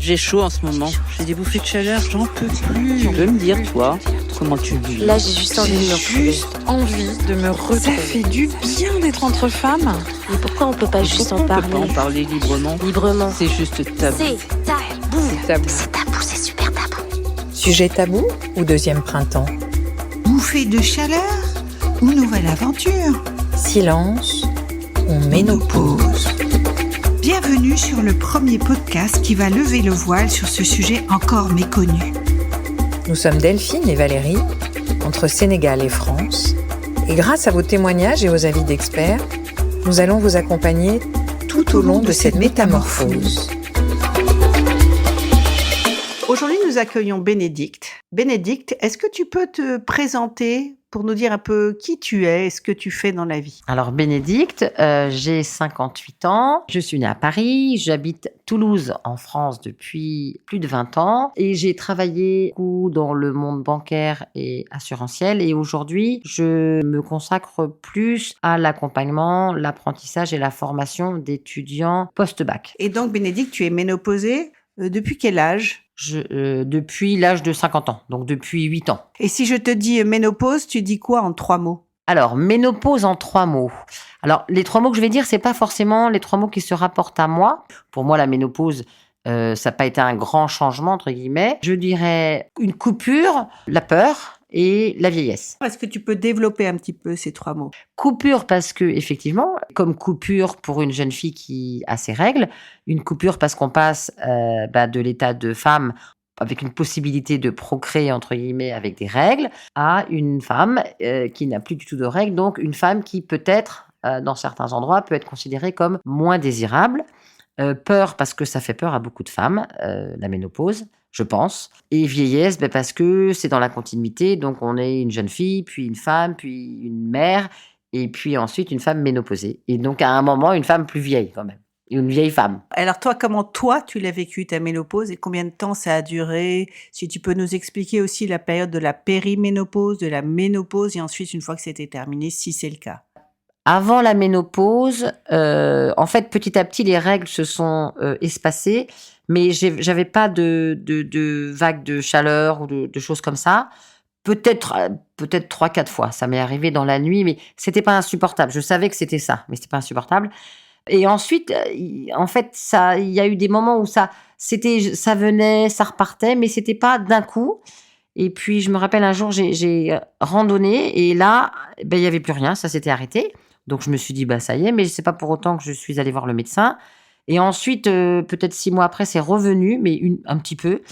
J'ai chaud en ce moment. J'ai des bouffées de chaleur, j'en peux plus. Tu peux me dire, toi, comment tu vis? Là, j'ai juste envie de me retrouver. Envie de me retrouver. Ça fait du bien d'être entre femmes. Mais pourquoi on peut pas juste en On peut parler pas en parler librement. librement? C'est juste tabou. C'est tabou. C'est tabou. C'est tabou, c'est super tabou. Sujet tabou ou deuxième printemps? Bouffée de chaleur ou nouvelle aventure? Silence ou ménopause? Bienvenue sur le premier podcast qui va lever le voile sur ce sujet encore méconnu. Nous sommes Delphine et Valérie, entre Sénégal et France, et grâce à vos témoignages et aux avis d'experts, nous allons vous accompagner tout au long de cette métamorphose. Aujourd'hui, nous accueillons Bénédicte. Bénédicte, est-ce que tu peux te présenter pour nous dire un peu qui tu es et ce que tu fais dans la vie? Alors Bénédicte, j'ai 58 ans, je suis née à Paris, j'habite Toulouse en France depuis plus de 20 ans et j'ai travaillé beaucoup dans le monde bancaire et assurantiel et aujourd'hui je me consacre plus à l'accompagnement, l'apprentissage et la formation d'étudiants post-bac. Et donc Bénédicte, tu es ménopausée depuis quel âge? Depuis l'âge de 50 ans, donc depuis 8 ans. Et si je te dis ménopause, tu dis quoi en 3 mots? Alors, ménopause en 3 mots. Alors, les 3 mots que je vais dire, c'est pas forcément les 3 mots qui se rapportent à moi. Pour moi, la ménopause, ça n'a pas été un grand changement, entre guillemets. Je dirais une coupure, la peur et la vieillesse. Est-ce que tu peux développer un petit peu ces 3 mots? Coupure parce que, effectivement, comme coupure pour une jeune fille qui a ses règles, une coupure parce qu'on passe de l'état de femme avec une possibilité de procréer, entre guillemets, avec des règles, à une femme qui n'a plus du tout de règles, donc une femme qui peut-être, dans certains endroits, peut être considérée comme moins désirable. Peur parce que ça fait peur à beaucoup de femmes, la ménopause, je pense. Et vieillesse, parce que c'est dans la continuité, donc on est une jeune fille, puis une femme, puis une mère, et puis ensuite une femme ménopausée. Et donc à un moment, une femme plus vieille quand même. Une vieille femme. Alors toi, comment toi tu l'as vécu ta ménopause et combien de temps ça a duré? Si tu peux nous expliquer aussi la période de la périménopause, de la ménopause et ensuite une fois que c'était terminé, si c'est le cas. Avant la ménopause, en fait, petit à petit, les règles se sont espacées, mais j'avais pas de vagues de chaleur ou de choses comme ça. Peut-être 3-4 fois, ça m'est arrivé dans la nuit, mais c'était pas insupportable. Je savais que c'était ça, mais c'était pas insupportable. Et ensuite, en fait, il y a eu des moments où ça venait, ça repartait, mais c'était pas d'un coup. Et puis, je me rappelle un jour, j'ai randonné et là, il y avait plus rien, ça s'était arrêté. Donc, je me suis dit, ça y est, mais c'est pas pour autant que je suis allée voir le médecin. Et ensuite, peut-être 6 mois après, c'est revenu, mais un petit peu.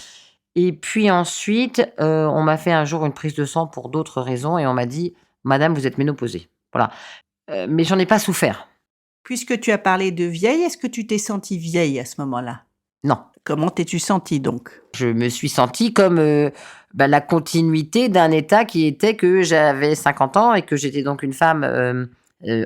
Et puis ensuite, on m'a fait un jour une prise de sang pour d'autres raisons et on m'a dit, Madame, vous êtes ménopausée. Voilà. Mais j'en ai pas souffert. Puisque tu as parlé de vieille, est-ce que tu t'es sentie vieille à ce moment-là? Non. Comment t'es-tu sentie donc? Je me suis sentie comme la continuité d'un état qui était que j'avais 50 ans et que j'étais donc une femme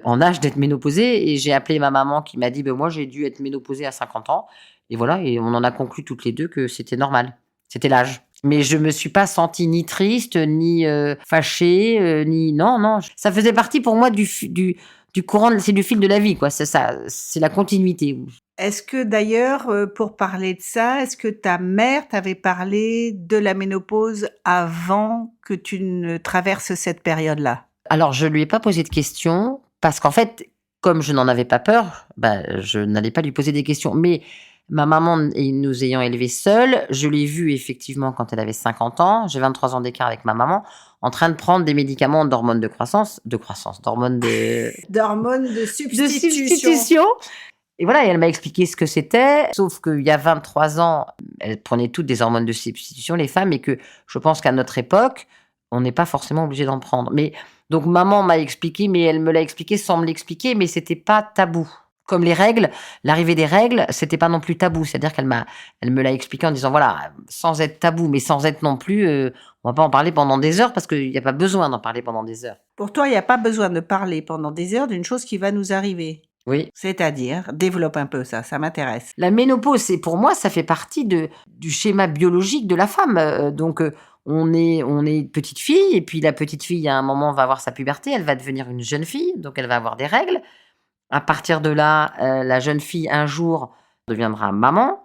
en âge d'être ménopausée. Et j'ai appelé ma maman qui m'a dit moi, j'ai dû être ménopausée à 50 ans. Et voilà, et on en a conclu toutes les deux que c'était normal. C'était l'âge. Mais je me suis pas sentie ni triste, ni fâchée, ni... Non. Ça faisait partie pour moi du courant, c'est du fil de la vie, quoi. C'est ça, c'est la continuité. Est-ce que d'ailleurs, pour parler de ça, est-ce que ta mère t'avait parlé de la ménopause avant que tu ne traverses cette période-là? Alors, je lui ai pas posé de questions parce qu'en fait, comme je n'en avais pas peur, je n'allais pas lui poser des questions. Mais ma maman, nous ayant élevés seuls, je l'ai vue effectivement quand elle avait 50 ans. J'ai 23 ans d'écart avec ma maman, en train de prendre des médicaments d'hormones d'hormones de substitution. substitution. Et voilà, et elle m'a expliqué ce que c'était, sauf qu'il y a 23 ans, elles prenaient toutes des hormones de substitution, les femmes, et que je pense qu'à notre époque, on n'est pas forcément obligé d'en prendre. Mais donc maman m'a expliqué, mais elle me l'a expliqué sans me l'expliquer, mais c'était pas tabou. Comme les règles, l'arrivée des règles, c'était pas non plus tabou. C'est-à-dire elle me l'a expliqué en disant voilà, sans être tabou, mais sans être non plus, on va pas en parler pendant des heures parce qu'il n'y a pas besoin d'en parler pendant des heures. Pour toi, il n'y a pas besoin de parler pendant des heures d'une chose qui va nous arriver. Oui. C'est-à-dire, développe un peu ça m'intéresse. La ménopause, pour moi, ça fait partie du schéma biologique de la femme. Donc, on est petite fille, et puis la petite fille, à un moment, va avoir sa puberté, elle va devenir une jeune fille, donc elle va avoir des règles. À partir de là, la jeune fille, un jour, deviendra maman.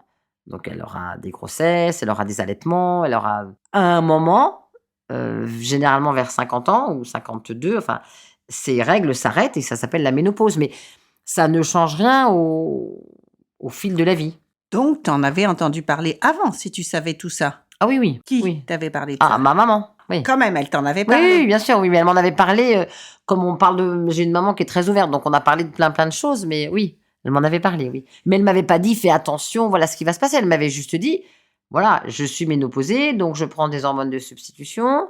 Donc, elle aura des grossesses, elle aura des allaitements, elle aura à un moment, généralement vers 50 ans ou 52, enfin, ces règles s'arrêtent et ça s'appelle la ménopause. Mais ça ne change rien au fil de la vie. Donc, tu en avais entendu parler avant, si tu savais tout ça. Ah oui, oui. Qui oui. t'avait parlé de ça? Ah, ma maman, oui. Quand même, elle t'en avait Oui, parlé. oui, bien sûr, oui, mais elle m'en avait parlé, comme on parle de... J'ai une maman qui est très ouverte, donc on a parlé de plein de choses, mais oui, elle m'en avait parlé, oui. Mais elle m'avait pas dit, fais attention, voilà ce qui va se passer. Elle m'avait juste dit, voilà, je suis ménopausée, donc je prends des hormones de substitution,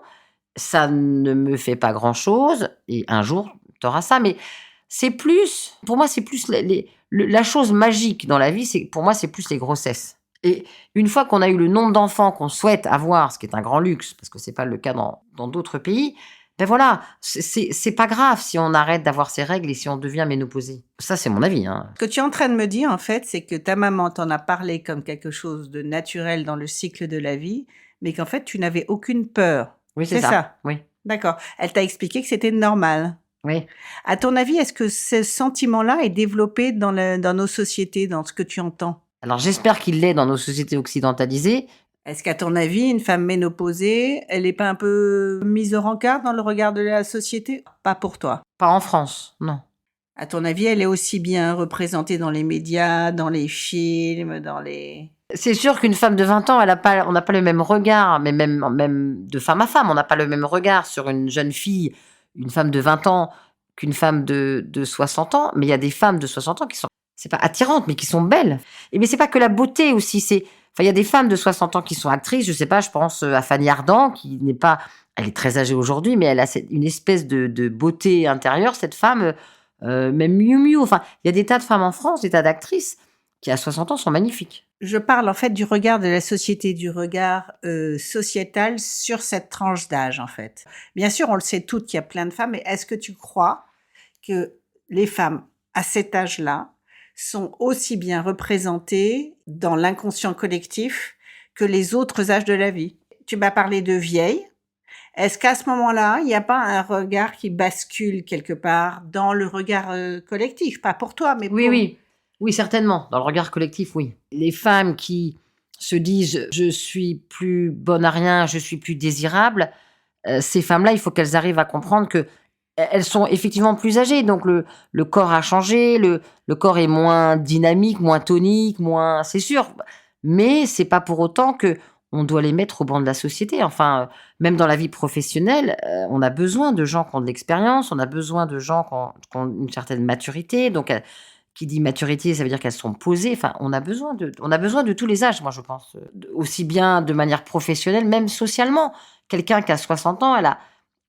ça ne me fait pas grand-chose, et un jour, tu auras ça. Mais c'est plus, pour moi, c'est plus la chose magique dans la vie, pour moi, c'est plus les grossesses. Et une fois qu'on a eu le nombre d'enfants qu'on souhaite avoir, ce qui est un grand luxe, parce que c'est pas le cas dans d'autres pays, ben voilà, c'est pas grave si on arrête d'avoir ces règles et si on devient ménopausée. Ça, c'est mon avis. Hein. Ce que tu es en train de me dire, en fait, c'est que ta maman t'en a parlé comme quelque chose de naturel dans le cycle de la vie, mais qu'en fait, tu n'avais aucune peur. Oui, c'est ça. Oui. D'accord. Elle t'a expliqué que c'était normal. Oui. À ton avis, est-ce que ce sentiment-là est développé dans nos sociétés, dans ce que tu entends? Alors, j'espère qu'il l'est dans nos sociétés occidentalisées. Est-ce qu'à ton avis, une femme ménopausée, elle n'est pas un peu mise au rencard dans le regard de la société? Pas pour toi. Pas en France, non. À ton avis, elle est aussi bien représentée dans les médias, dans les films, C'est sûr qu'une femme de 20 ans, on n'a pas le même regard, mais même de femme à femme, on n'a pas le même regard sur une jeune fille, une femme de 20 ans, qu'une femme de 60 ans. Mais il y a des femmes de 60 ans qui sont, c'est pas attirantes, mais qui sont belles. Mais c'est pas que la beauté aussi, il y a des femmes de 60 ans qui sont actrices, je sais pas, je pense à Fanny Ardant, qui n'est pas, elle est très âgée aujourd'hui, mais elle a une espèce de beauté intérieure, cette femme, même Miu Miu. Enfin, il y a des tas de femmes en France, des tas d'actrices qui à 60 ans sont magnifiques. Je parle en fait du regard de la société, du regard sociétal sur cette tranche d'âge en fait. Bien sûr, on le sait toutes qu'il y a plein de femmes, mais est-ce que tu crois que les femmes à cet âge-là sont aussi bien représentées dans l'inconscient collectif que les autres âges de la vie? Tu m'as parlé de vieilles. Est-ce qu'à ce moment-là, il n'y a pas un regard qui bascule quelque part dans le regard collectif? Pas pour toi, mais pour... Oui, certainement. Dans le regard collectif, oui. Les femmes qui se disent « je suis plus bonne à rien, je suis plus désirable », ces femmes-là, il faut qu'elles arrivent à comprendre que elles sont effectivement plus âgées. Donc, le corps a changé, le corps est moins dynamique, moins tonique, moins... C'est sûr. Mais c'est pas pour autant que on doit les mettre au banc de la société. Enfin, même dans la vie professionnelle, on a besoin de gens qui ont de l'expérience, on a besoin de gens qui ont une certaine maturité. Donc, qui dit maturité, ça veut dire qu'elles sont posées. Enfin, on a besoin de tous les âges, moi, je pense. Aussi bien de manière professionnelle, même socialement. Quelqu'un qui a 60 ans, elle a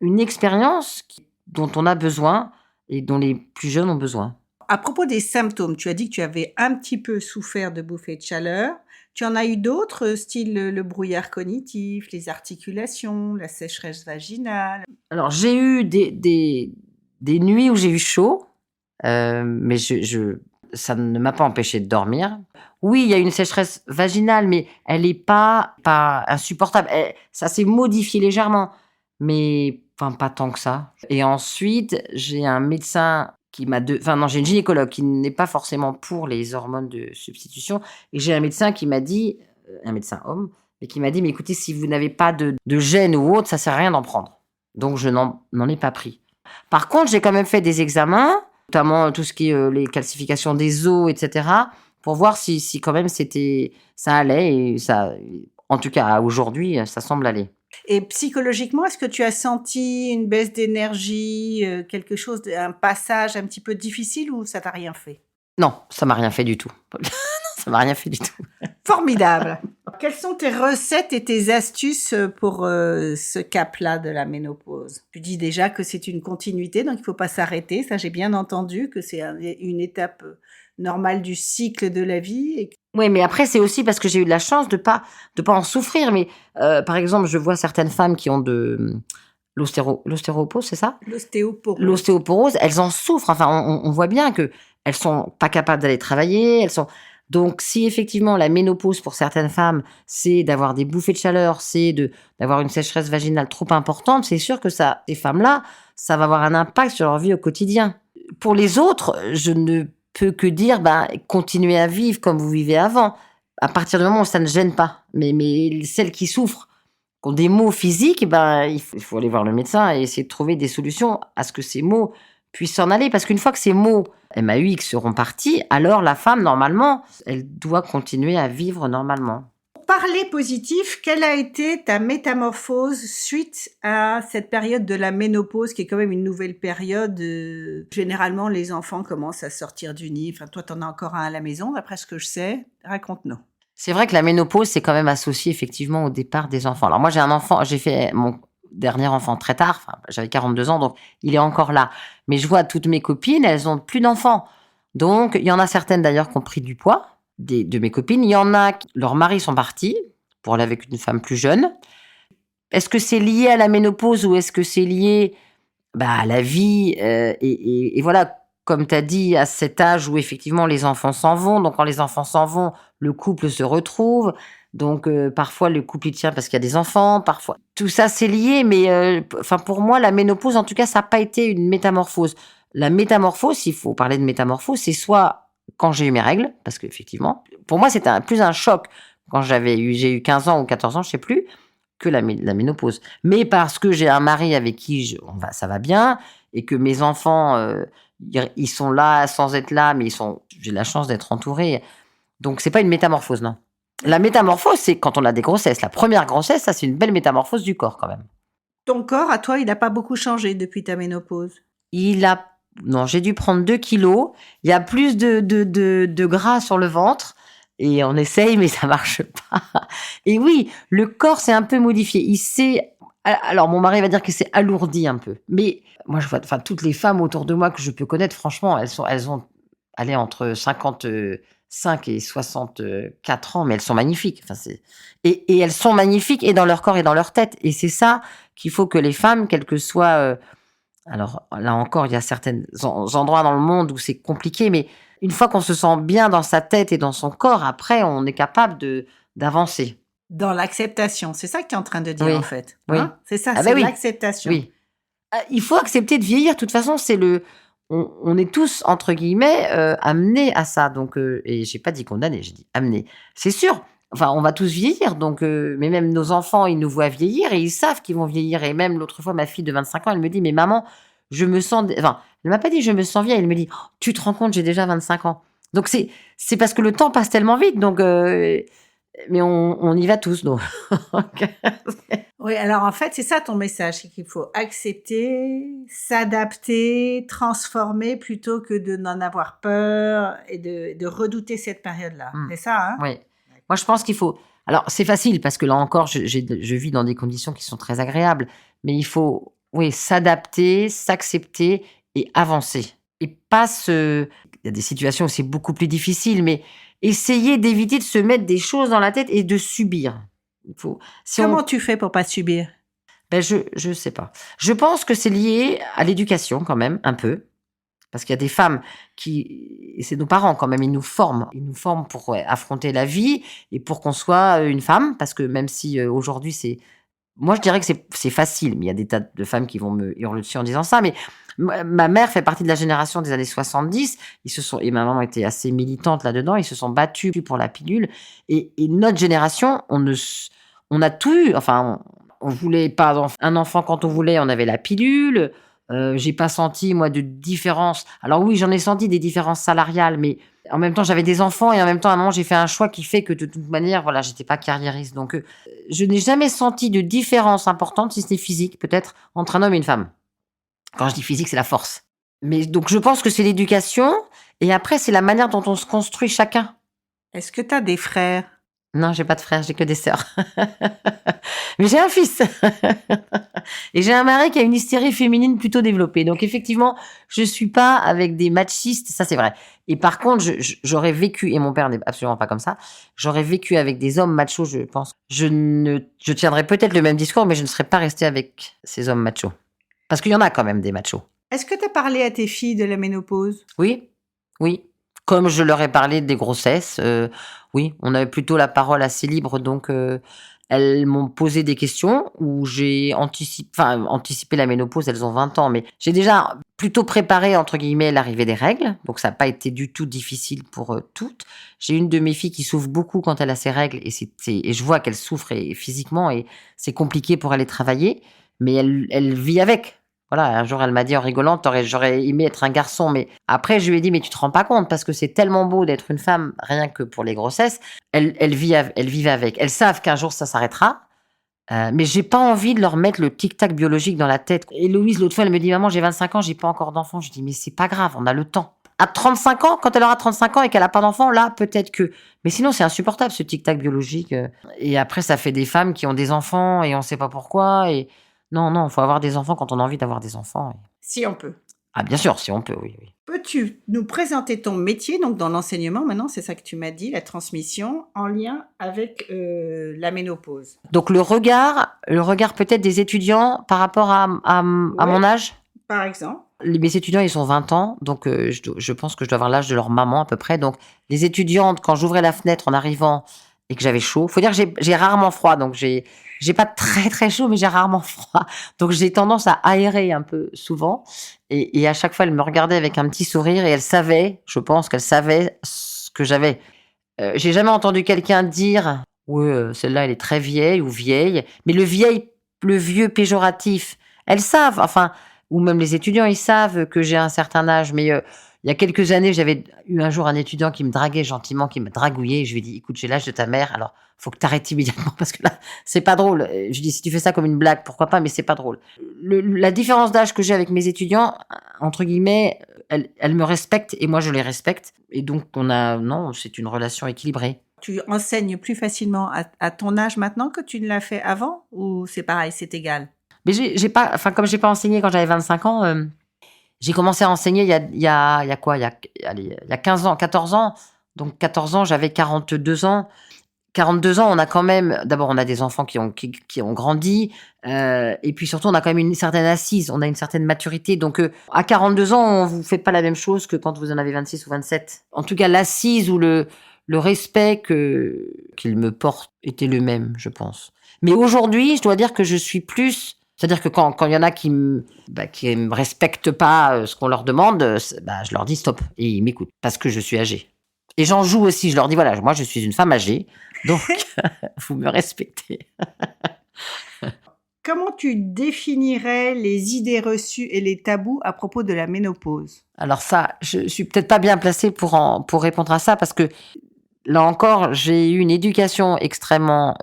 une expérience dont on a besoin et dont les plus jeunes ont besoin. À propos des symptômes, tu as dit que tu avais un petit peu souffert de bouffées de chaleur. Tu en as eu d'autres, style le brouillard cognitif, les articulations, la sécheresse vaginale? Alors, j'ai eu des nuits où j'ai eu chaud, mais ça ne m'a pas empêché de dormir. Oui, il y a une sécheresse vaginale, mais elle n'est pas insupportable. Ça s'est modifié légèrement, mais pas tant que ça. Et ensuite, j'ai un médecin j'ai une gynécologue qui n'est pas forcément pour les hormones de substitution. Et j'ai un médecin qui m'a dit, un médecin homme, et qui m'a dit, mais écoutez, si vous n'avez pas de gène ou autre, ça sert à rien d'en prendre. Donc, je n'en ai pas pris. Par contre, j'ai quand même fait des examens, notamment tout ce qui est les calcifications des os, etc., pour voir si quand même ça allait. Et ça, en tout cas, aujourd'hui, ça semble aller. Et psychologiquement, est-ce que tu as senti une baisse d'énergie, quelque chose, un passage un petit peu difficile ou ça t'a rien fait? Non, ça m'a rien fait du tout. Ça m'a rien fait du tout. Formidable. Quelles sont tes recettes et tes astuces pour ce cap-là de la ménopause? Tu dis déjà que c'est une continuité, donc il ne faut pas s'arrêter. Ça, j'ai bien entendu que c'est une étape normale du cycle de la vie. Oui, mais après, c'est aussi parce que j'ai eu de la chance de pas en souffrir. Mais par exemple, je vois certaines femmes qui ont de l'ostéoporose, c'est ça? L'ostéoporose, elles en souffrent. Enfin, on voit bien que elles sont pas capables d'aller travailler. Donc, si effectivement la ménopause pour certaines femmes, c'est d'avoir des bouffées de chaleur, c'est d'avoir une sécheresse vaginale trop importante, c'est sûr que ces femmes-là, ça va avoir un impact sur leur vie au quotidien. Pour les autres, je ne peux que dire, continuez à vivre comme vous vivez avant. à partir du moment où ça ne gêne pas. Mais celles qui souffrent, qui ont des maux physiques, il faut aller voir le médecin et essayer de trouver des solutions à ce que ces maux puissent s'en aller. Parce qu'une fois que ces maux MAUX seront partis, alors la femme, normalement, elle doit continuer à vivre normalement. Parler positif, quelle a été ta métamorphose suite à cette période de la ménopause, qui est quand même une nouvelle période généralement, les enfants commencent à sortir du nid. Enfin, toi, t'en as encore un à la maison, d'après ce que je sais. Raconte-nous. C'est vrai que la ménopause, c'est quand même associé effectivement au départ des enfants. Alors moi, j'ai fait mon dernier enfant très tard, j'avais 42 ans, donc il est encore là. Mais je vois toutes mes copines, elles ont plus d'enfants. Donc, il y en a certaines d'ailleurs qui ont pris du poids, de mes copines. Il y en a, leurs maris sont partis pour aller avec une femme plus jeune. Est-ce que c'est lié à la ménopause ou est-ce que c'est lié à la vie et voilà, comme tu as dit, à cet âge où effectivement les enfants s'en vont. Donc, quand les enfants s'en vont, le couple se retrouve. Donc, parfois, le couple il tient parce qu'il y a des enfants. Parfois, tout ça, c'est lié. Mais pour moi, la ménopause, en tout cas, ça n'a pas été une métamorphose. La métamorphose, s'il faut parler de métamorphose, c'est soit quand j'ai eu mes règles, parce qu'effectivement, pour moi, c'était plus un choc quand j'ai eu 15 ans ou 14 ans, je sais plus, que la ménopause. Mais parce que j'ai un mari avec qui ça va bien et que mes enfants, ils sont là sans être là, mais j'ai la chance d'être entourée. Donc, c'est pas une métamorphose, non. La métamorphose, c'est quand on a des grossesses. La première grossesse, ça, c'est une belle métamorphose du corps, quand même. Ton corps, à toi, il n'a pas beaucoup changé depuis ta ménopause? Non, j'ai dû prendre 2 kilos. Il y a plus de gras sur le ventre. Et on essaye, mais ça marche pas. Et oui, le corps s'est un peu modifié. Alors, mon mari va dire qu'il s'est alourdi un peu. Mais moi, je vois, toutes les femmes autour de moi que je peux connaître, franchement, elles ont allé entre 55 et 64 ans, mais elles sont magnifiques. Et elles sont magnifiques et dans leur corps et dans leur tête. Et c'est ça qu'il faut que les femmes, quelles que soient... alors là encore, il y a certains endroits dans le monde où c'est compliqué, mais une fois qu'on se sent bien dans sa tête et dans son corps, après, on est capable d'avancer. Dans l'acceptation, c'est ça que tu es en train de dire, oui. En fait. Oui. Hein, c'est ça, Ah c'est oui. l'acceptation. Oui. Il faut accepter de vieillir. De toute façon, on est tous, entre guillemets, amenés à ça. Donc, et j'ai pas dit condamnés, j'ai dit amenés. C'est sûr. On va tous vieillir. Donc, mais même nos enfants, ils nous voient vieillir et ils savent qu'ils vont vieillir. Et même l'autre fois, ma fille de 25 ans, elle me dit, mais maman, je me sens... elle m'a pas dit je me sens vieille. Elle me dit, oh, tu te rends compte, j'ai déjà 25 ans. Donc, c'est parce que le temps passe tellement vite. Donc, mais on y va tous, donc. Oui, alors en fait, c'est ça ton message, c'est qu'il faut accepter, s'adapter, transformer plutôt que de n'en avoir peur et de redouter cette période-là. C'est ça, hein? Oui. Moi, je pense qu'il faut... Alors, c'est facile parce que là encore, je vis dans des conditions qui sont très agréables, mais il faut, s'adapter, s'accepter et avancer. Et pas Il y a des situations où c'est beaucoup plus difficile, mais essayer d'éviter de se mettre des choses dans la tête et de subir. Comment tu fais pour pas subir? Je sais pas. Je pense que c'est lié à l'éducation quand même, un peu. Parce qu'il y a des femmes et c'est nos parents quand même, ils nous forment pour affronter la vie et pour qu'on soit une femme. Parce que même si aujourd'hui moi je dirais que c'est facile, mais il y a des tas de femmes qui vont me hurler dessus en disant ça. Mais ma mère fait partie de la génération des années 70. Et ma maman était assez militante là-dedans. Ils se sont battus pour la pilule. Et notre génération, on a tout eu. On voulait pas un enfant quand on voulait, on avait la pilule. J'ai pas senti, moi, de différence. Alors oui, j'en ai senti des différences salariales, mais en même temps, j'avais des enfants et en même temps, à un moment, j'ai fait un choix qui fait que de toute manière, voilà, j'étais pas carriériste. Donc, je n'ai jamais senti de différence importante, si ce n'est physique, peut-être, entre un homme et une femme. Quand je dis physique, c'est la force. Mais donc, je pense que c'est l'éducation et après, c'est la manière dont on se construit chacun. Est-ce que tu as des frères? Non, j'ai pas de frères, j'ai que des sœurs. Mais j'ai un fils. Et j'ai un mari qui a une hystérie féminine plutôt développée. Donc effectivement, je suis pas avec des machistes, ça c'est vrai. Et par contre, j'aurais vécu, et mon père n'est absolument pas comme ça, j'aurais vécu avec des hommes machos, je pense. Je tiendrais peut-être le même discours, mais je ne serais pas restée avec ces hommes machos. Parce qu'il y en a quand même des machos. Est-ce que tu as parlé à tes filles de la ménopause? Oui. Comme je leur ai parlé des grossesses, oui, on avait plutôt la parole assez libre, donc elles m'ont posé des questions où j'ai anticipé la ménopause, elles ont 20 ans, mais j'ai déjà plutôt préparé, entre guillemets, l'arrivée des règles. Donc, ça n'a pas été du tout difficile pour toutes. J'ai une de mes filles qui souffre beaucoup quand elle a ses règles et je vois qu'elle souffre physiquement et c'est compliqué pour aller travailler, mais elle vit avec. Voilà, un jour, elle m'a dit en rigolant, j'aurais aimé être un garçon. Mais après, je lui ai dit, mais tu te rends pas compte parce que c'est tellement beau d'être une femme, rien que pour les grossesses. Elles vivent avec. Elles savent qu'un jour, ça s'arrêtera. Mais j'ai pas envie de leur mettre le tic-tac biologique dans la tête. Et Louise, l'autre fois, elle me dit, maman, j'ai 25 ans, j'ai pas encore d'enfant. Je dis, mais c'est pas grave, on a le temps. À 35 ans, quand elle aura 35 ans et qu'elle a pas d'enfant, là, peut-être que... Mais sinon, c'est insupportable, ce tic-tac biologique. Et après, ça fait des femmes qui ont des enfants et on sait pas pourquoi. Et non, faut avoir des enfants quand on a envie d'avoir des enfants. Si on peut. Ah, bien sûr, si on peut, oui. Peux-tu nous présenter ton métier, donc dans l'enseignement, maintenant, c'est ça que tu m'as dit, la transmission, en lien avec la ménopause? Donc, le regard peut-être des étudiants par rapport à mon âge. Par exemple. Mes étudiants, ils sont 20 ans, donc je pense que je dois avoir l'âge de leur maman à peu près. Donc, les étudiantes, quand j'ouvrais la fenêtre en arrivant et que j'avais chaud, faut dire que j'ai rarement froid, donc j'ai pas très très chaud, mais j'ai rarement froid. Donc, j'ai tendance à aérer un peu souvent. Et à chaque fois, elle me regardait avec un petit sourire et elle savait, je pense qu'elle savait ce que j'avais. J'ai jamais entendu quelqu'un dire « Ouais, celle-là, elle est très vieille » ou « vieille ». Mais le vieux péjoratif, elles savent, enfin... Ou même les étudiants, ils savent que j'ai un certain âge. Mais il y a quelques années, j'avais eu un jour un étudiant qui me draguait gentiment, qui me dragouillait. Et je lui ai dit, écoute, j'ai l'âge de ta mère, alors faut que tu arrêtes immédiatement parce que là, c'est pas drôle. Je lui ai dit, si tu fais ça comme une blague, pourquoi pas, mais c'est pas drôle. La différence d'âge que j'ai avec mes étudiants, entre guillemets, elles me respectent et moi, je les respecte. Et donc, c'est une relation équilibrée. Tu enseignes plus facilement à ton âge maintenant que tu ne l'as fait avant, ou c'est pareil, c'est égal? Mais comme j'ai pas enseigné quand j'avais 25 ans, j'ai commencé à enseigner il y a 15 ans, 14 ans. Donc 14 ans, j'avais 42 ans. 42 ans, on a quand même, d'abord on a des enfants qui ont grandi, et puis surtout on a quand même une certaine assise, on a une certaine maturité. Donc à 42 ans, on vous fait pas la même chose que quand vous en avez 26 ou 27. En tout cas, l'assise ou le respect qu'il me porte était le même, je pense. Mais aujourd'hui, je dois dire que je suis plus... C'est-à-dire que quand il y en a qui me respectent pas ce qu'on leur demande, je leur dis stop et ils m'écoutent parce que je suis âgée. Et j'en joue aussi, je leur dis voilà, moi je suis une femme âgée, donc vous me respectez. Comment tu définirais les idées reçues et les tabous à propos de la ménopause? Alors ça, je suis peut-être pas bien placée pour répondre à ça parce que là encore, j'ai eu une éducation extrêmement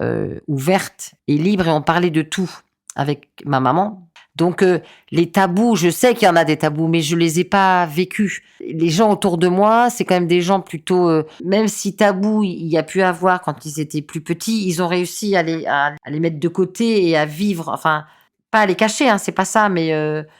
ouverte et libre et on parlait de tout avec ma maman. Donc, les tabous, je sais qu'il y en a des tabous, mais je les ai pas vécus. Les gens autour de moi, c'est quand même des gens plutôt... même si tabous, il y a pu avoir quand ils étaient plus petits, ils ont réussi à les mettre de côté et à vivre... Enfin, pas à les cacher, hein, c'est pas ça, mais...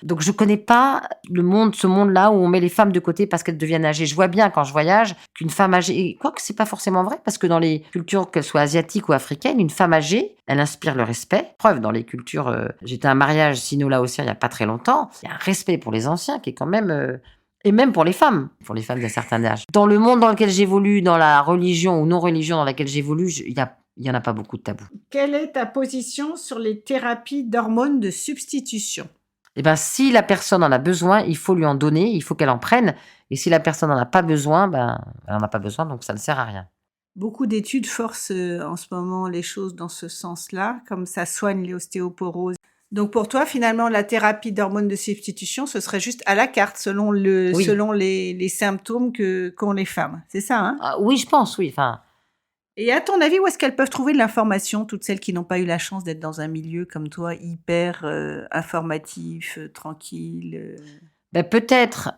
donc, je connais pas ce monde-là où on met les femmes de côté parce qu'elles deviennent âgées. Je vois bien, quand je voyage, qu'une femme âgée... Quoique, c'est pas forcément vrai, parce que dans les cultures, qu'elles soient asiatiques ou africaines, une femme âgée, elle inspire le respect. Preuve, dans les cultures... j'étais à un mariage sino-laotien il y a pas très longtemps. Il y a un respect pour les anciens qui est quand même... et même pour les femmes d'un certain âge. Dans le monde dans lequel j'évolue, dans la religion ou non-religion dans laquelle j'évolue, il n'y en a pas beaucoup de tabous. Quelle est ta position sur les thérapies d'hormones de substitution? Eh bien, si la personne en a besoin, il faut lui en donner, il faut qu'elle en prenne. Et si la personne n'en a pas besoin, elle n'en a pas besoin, donc ça ne sert à rien. Beaucoup d'études forcent en ce moment les choses dans ce sens-là, comme ça soigne l'ostéoporose. Donc pour toi, finalement, la thérapie d'hormones de substitution, ce serait juste à la carte, selon les symptômes qu'ont les femmes. C'est ça, hein? Oui, je pense, oui. Enfin... Et à ton avis, où est-ce qu'elles peuvent trouver de l'information, toutes celles qui n'ont pas eu la chance d'être dans un milieu comme toi, hyper informatif, tranquille Peut-être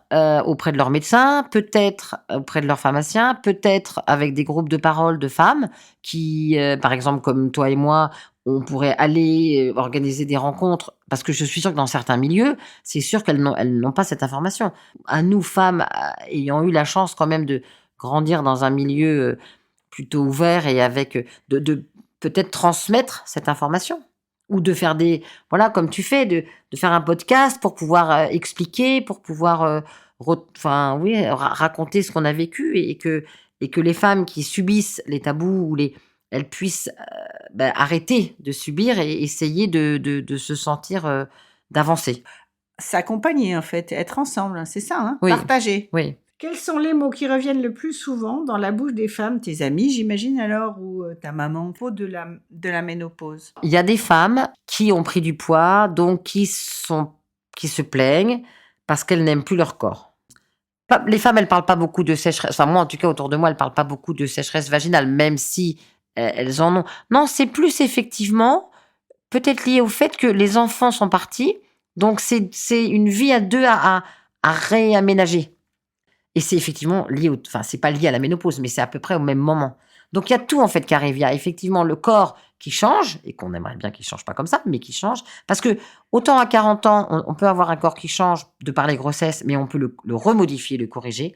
auprès de leur médecin, peut-être auprès de leur pharmacien, peut-être avec des groupes de parole de femmes qui, par exemple, comme toi et moi, on pourrait aller organiser des rencontres, parce que je suis sûre que dans certains milieux, c'est sûr qu'elles n'ont pas cette information. À nous, femmes, ayant eu la chance quand même de grandir dans un milieu... plutôt ouvert et avec de peut-être transmettre cette information ou de faire comme tu fais, de faire un podcast pour pouvoir expliquer, pour pouvoir raconter ce qu'on a vécu et que les femmes qui subissent les tabous elles puissent arrêter de subir et essayer de se sentir d'avancer. S'accompagner, en fait, être ensemble, hein, c'est ça, hein, Oui. partager. Oui. Quels sont les mots qui reviennent le plus souvent dans la bouche des femmes, tes amis, j'imagine alors, ou ta maman, au propos de la ménopause? Il y a des femmes qui ont pris du poids, donc qui se plaignent parce qu'elles n'aiment plus leur corps. Les femmes, elles parlent pas beaucoup de sécheresse. Enfin, moi, en tout cas, autour de moi, elles parlent pas beaucoup de sécheresse vaginale, même si elles en ont. Non, c'est plus effectivement peut-être lié au fait que les enfants sont partis, donc c'est une vie à deux à réaménager. Et c'est effectivement lié enfin, c'est pas lié à la ménopause, mais c'est à peu près au même moment. Donc, il y a tout, en fait, qui arrive. Il y a effectivement le corps qui change, et qu'on aimerait bien qu'il change pas comme ça, mais qui change. Parce que, autant à 40 ans, on peut avoir un corps qui change de par les grossesses, mais on peut le remodifier, le corriger,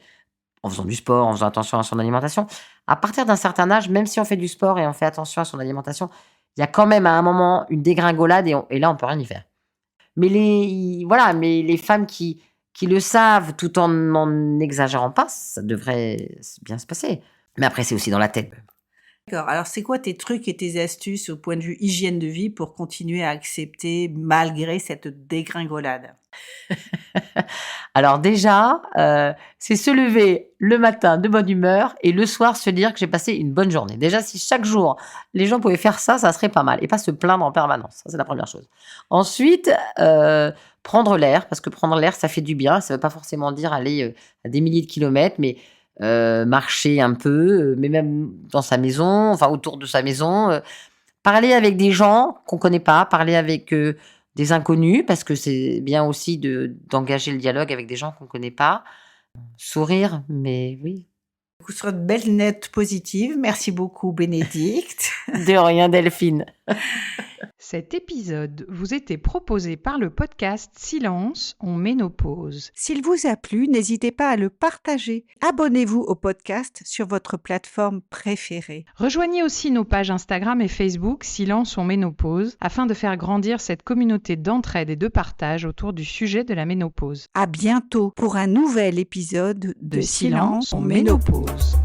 en faisant du sport, en faisant attention à son alimentation. À partir d'un certain âge, même si on fait du sport et on fait attention à son alimentation, il y a quand même à un moment une dégringolade, et là, on peut rien y faire. Mais les femmes qui le savent tout en n'en exagérant pas, ça devrait bien se passer. Mais après, c'est aussi dans la tête. D'accord. Alors, c'est quoi tes trucs et tes astuces au point de vue hygiène de vie pour continuer à accepter malgré cette dégringolade? Alors déjà, c'est se lever le matin de bonne humeur et le soir se dire que j'ai passé une bonne journée. Déjà, si chaque jour, les gens pouvaient faire ça, ça serait pas mal. Et pas se plaindre en permanence. Ça, c'est la première chose. Ensuite, prendre l'air, parce que prendre l'air, ça fait du bien. Ça ne veut pas forcément dire aller à des milliers de kilomètres, mais marcher un peu, mais même dans sa maison, enfin autour de sa maison. Parler avec des gens qu'on ne connaît pas, parler avec des inconnus, parce que c'est bien aussi d'engager le dialogue avec des gens qu'on ne connaît pas. Sourire, mais oui. Sur de belles notes positives. Merci beaucoup, Bénédicte. De rien, Delphine. Cet épisode vous était proposé par le podcast Silence, on ménopause. S'il vous a plu, n'hésitez pas à le partager. Abonnez-vous au podcast sur votre plateforme préférée. Rejoignez aussi nos pages Instagram et Facebook Silence, on ménopause afin de faire grandir cette communauté d'entraide et de partage autour du sujet de la ménopause. À bientôt pour un nouvel épisode de Silence, on ménopause.